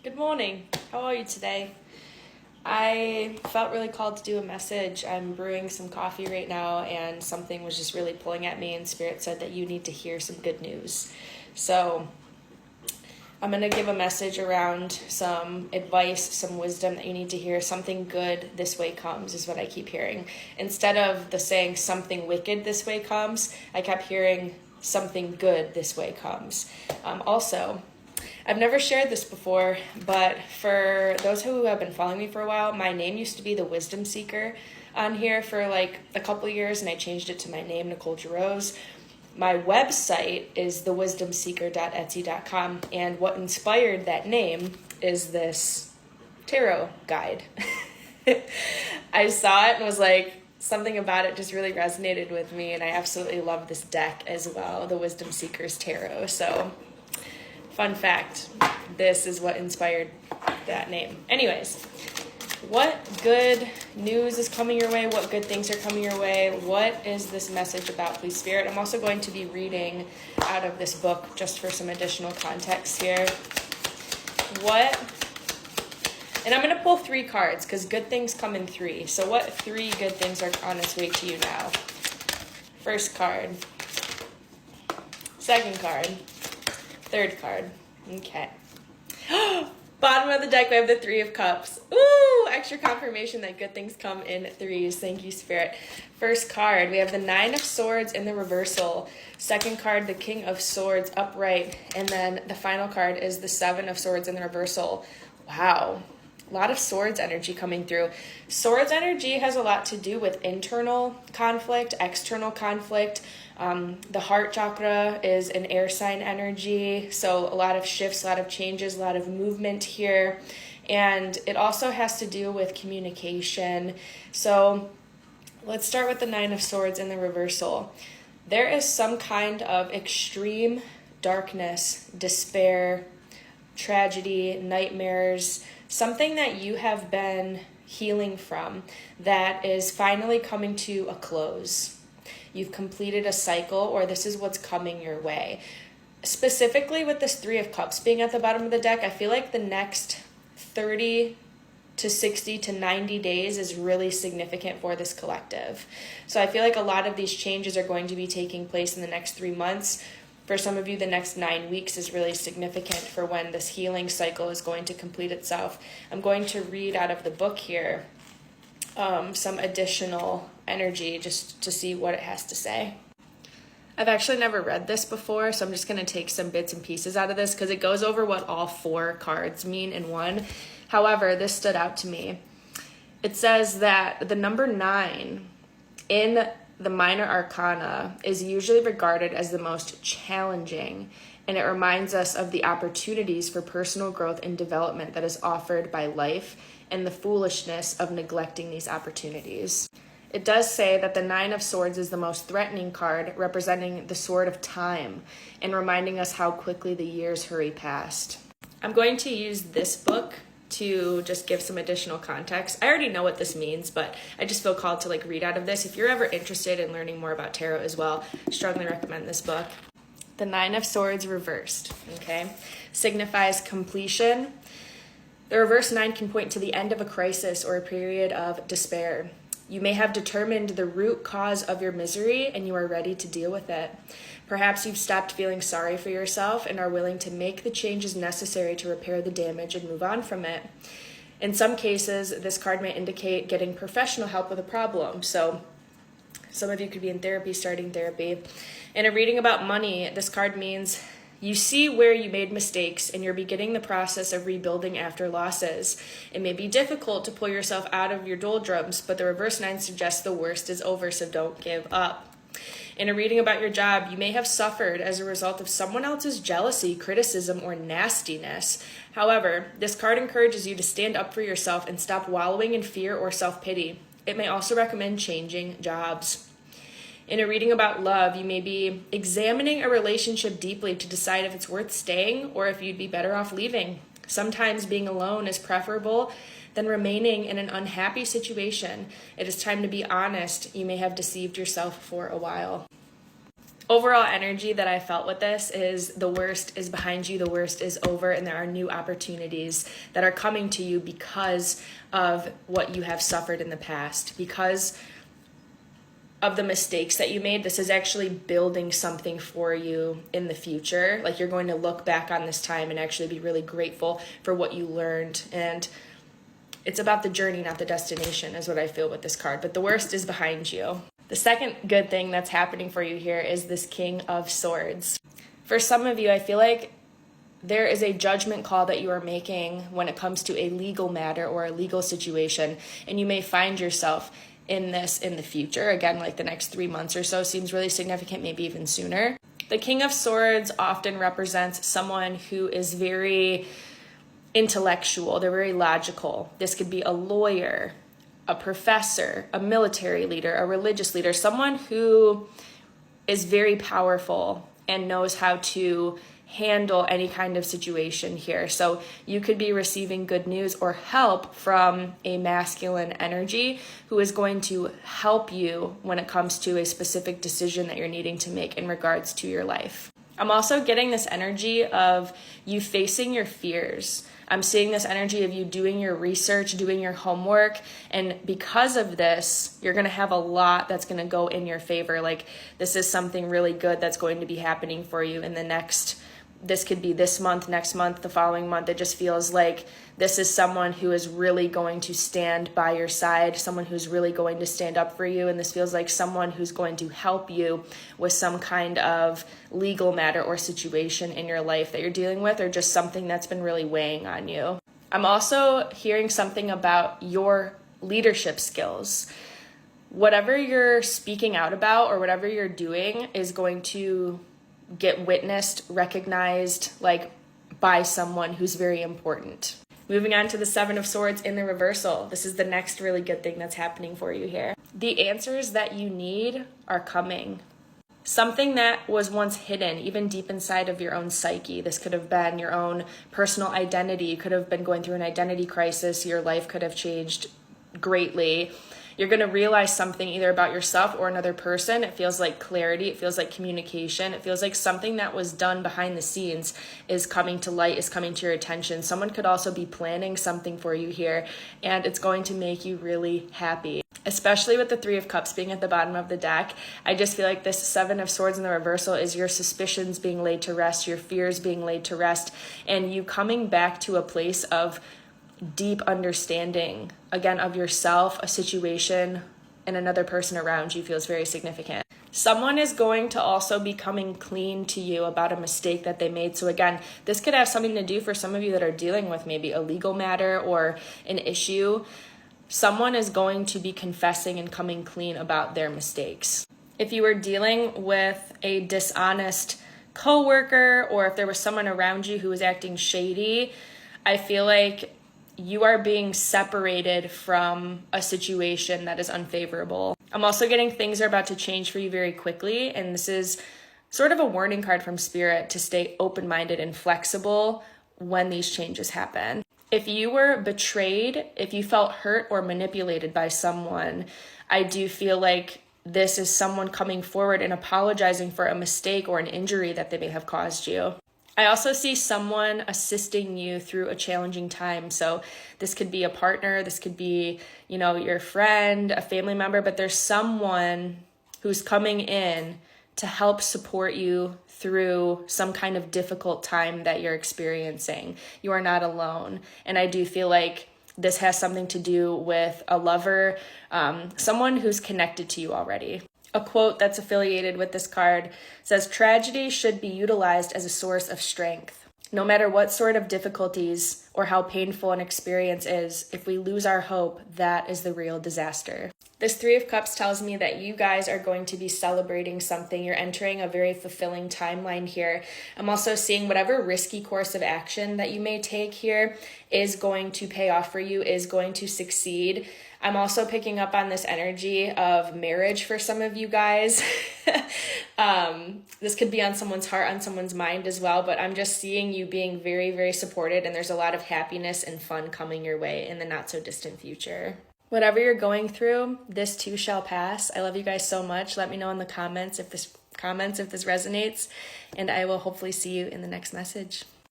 Good morning. How are you today? I felt really called to do a message. I'm brewing some coffee right now, and something was just really pulling at me, and Spirit said that you need to hear some good news. So I'm going to give a message around some advice, some wisdom that you need to hear. Something good this way comes is what I keep hearing. Instead of the saying something wicked this way comes, I kept hearing something good this way comes. Also, I've never shared this before, but for those who have been following me for a while, my name used to be the Wisdom Seeker on here for like a couple years, and I changed it to my name, Nicole Jarose. My website is thewisdomseeker.etsy.com, and what inspired that name is this tarot guide. I saw it and was like, something about it just really resonated with me, and I absolutely love this deck as well, the Wisdom Seekers Tarot. So fun fact, this is what inspired that name. Anyways, what good news is coming your way? What good things are coming your way? What is this message about, please, Spirit? I'm also going to be reading out of this book just for some additional context here. And I'm going to pull 3 cards because good things come in 3. So what 3 good things are on its way to you now? First card. Second card. Third card. Okay. Bottom of the deck, we have the 3 of Cups. Ooh, extra confirmation that good things come in 3s. Thank you, Spirit. First card, we have the 9 of Swords in the reversal. Second card, the King of Swords upright. And then the final card is the 7 of Swords in the reversal. Wow. A lot of Swords energy coming through. Swords energy has a lot to do with internal conflict, external conflict. The heart chakra is an air sign energy, so a lot of shifts, a lot of changes, a lot of movement here. And it also has to do with communication. So let's start with the 9 of Swords in the reversal. There is some kind of extreme darkness, despair, tragedy, nightmares, something that you have been healing from that is finally coming to a close. You've completed a cycle, or this is what's coming your way. Specifically with this 3 of Cups being at the bottom of the deck, I feel like the next 30 to 60 to 90 days is really significant for this collective. So I feel like a lot of these changes are going to be taking place in the next 3 months. For some of you, the next 9 weeks is really significant for when this healing cycle is going to complete itself. I'm going to read out of the book here some additional energy just to see what it has to say. I've actually never read this before, so I'm just going to take some bits and pieces out of this because it goes over what all 4 cards mean in one. However, this stood out to me. It says that the number 9 in the minor arcana is usually regarded as the most challenging, and it reminds us of the opportunities for personal growth and development that is offered by life and the foolishness of neglecting these opportunities. It does say that the 9 of Swords is the most threatening card, representing the sword of time and reminding us how quickly the years hurry past. I'm going to use this book to just give some additional context. I already know what this means, but I just feel called to read out of this. If you're ever interested in learning more about tarot as well, I strongly recommend this book. The 9 of Swords reversed, okay, signifies completion. The reverse 9 can point to the end of a crisis or a period of despair. You may have determined the root cause of your misery and you are ready to deal with it. Perhaps you've stopped feeling sorry for yourself and are willing to make the changes necessary to repair the damage and move on from it. In some cases, this card may indicate getting professional help with a problem. So some of you could be in therapy, starting therapy. In a reading about money, this card means you see where you made mistakes and you're beginning the process of rebuilding after losses. It may be difficult to pull yourself out of your doldrums, but the reverse 9 suggests the worst is over, so don't give up. In a reading about your job, you may have suffered as a result of someone else's jealousy, criticism, or nastiness. However, this card encourages you to stand up for yourself and stop wallowing in fear or self-pity. It may also recommend changing jobs. In a reading about love, you may be examining a relationship deeply to decide if it's worth staying or if you'd be better off leaving. Sometimes being alone is preferable than remaining in an unhappy situation. It is time to be honest. You may have deceived yourself for a while. Overall energy that I felt with this is the worst is behind you, the worst is over, and there are new opportunities that are coming to you because of what you have suffered in the past, because of the mistakes that you made. This is actually building something for you in the future. Like, you're going to look back on this time and actually be really grateful for what you learned. And it's about the journey, not the destination, is what I feel with this card. But the worst is behind you. The second good thing that's happening for you here is this King of Swords. For some of you, I feel like there is a judgment call that you are making when it comes to a legal matter or a legal situation, and you may find yourself in this in the future. Again, like the next 3 months or so seems really significant, maybe even sooner. The King of Swords often represents someone who is very intellectual. They're very logical. This could be a lawyer, a professor, a military leader, a religious leader, someone who is very powerful and knows how to handle any kind of situation here. So you could be receiving good news or help from a masculine energy who is going to help you when it comes to a specific decision that you're needing to make in regards to your life. I'm also getting this energy of you facing your fears. I'm seeing this energy of you doing your research, doing your homework, and because of this, you're going to have a lot that's going to go in your favor. Like, this is something really good that's going to be happening for you in the next, this could be this month, next month, the following month. It just feels like this is someone who is really going to stand by your side, someone who's really going to stand up for you. And this feels like someone who's going to help you with some kind of legal matter or situation in your life that you're dealing with, or just something that's been really weighing on you. I'm also hearing something about your leadership skills. Whatever you're speaking out about or whatever you're doing is going to get witnessed, recognized, like, by someone who's very important. Moving on to the Seven of Swords in the reversal. This is the next really good thing that's happening for you here. The answers that you need are coming. Something that was once hidden, even deep inside of your own psyche. This could have been your own personal identity. You could have been going through an identity crisis. Your life could have changed greatly. You're going to realize something either about yourself or another person. It feels like clarity. It feels like communication. It feels like something that was done behind the scenes is coming to light, is coming to your attention. Someone could also be planning something for you here, and it's going to make you really happy. Especially with the Three of Cups being at the bottom of the deck, I just feel like this Seven of Swords in the reversal is your suspicions being laid to rest, your fears being laid to rest, and you coming back to a place of deep understanding, again, of yourself, a situation, and another person around you feels very significant. Someone is going to also be coming clean to you about a mistake that they made. So again, this could have something to do for some of you that are dealing with maybe a legal matter or an issue. Someone is going to be confessing and coming clean about their mistakes. If you were dealing with a dishonest coworker, or if there was someone around you who was acting shady, I feel like you are being separated from a situation that is unfavorable. I'm also getting things are about to change for you very quickly, and this is sort of a warning card from Spirit to stay open-minded and flexible when these changes happen. If you were betrayed, if you felt hurt or manipulated by someone, I do feel like this is someone coming forward and apologizing for a mistake or an injury that they may have caused you. I also see someone assisting you through a challenging time. So this could be a partner, this could be, your friend, a family member, but there's someone who's coming in to help support you through some kind of difficult time that you're experiencing. You are not alone. And I do feel like this has something to do with a lover, someone who's connected to you already. A quote that's affiliated with this card says, "Tragedy should be utilized as a source of strength. No matter what sort of difficulties or how painful an experience is, if we lose our hope, that is the real disaster." This Three of Cups tells me that you guys are going to be celebrating something. You're entering a very fulfilling timeline here. I'm also seeing whatever risky course of action that you may take here is going to pay off for you, is going to succeed. I'm also picking up on this energy of marriage for some of you guys. This could be on someone's heart, on someone's mind as well, but I'm just seeing you being very, very supported, and there's a lot of happiness and fun coming your way in the not so distant future. Whatever you're going through, this too shall pass. I love you guys so much. Let me know in the comments if this comments if this resonates, and I will hopefully see you in the next message.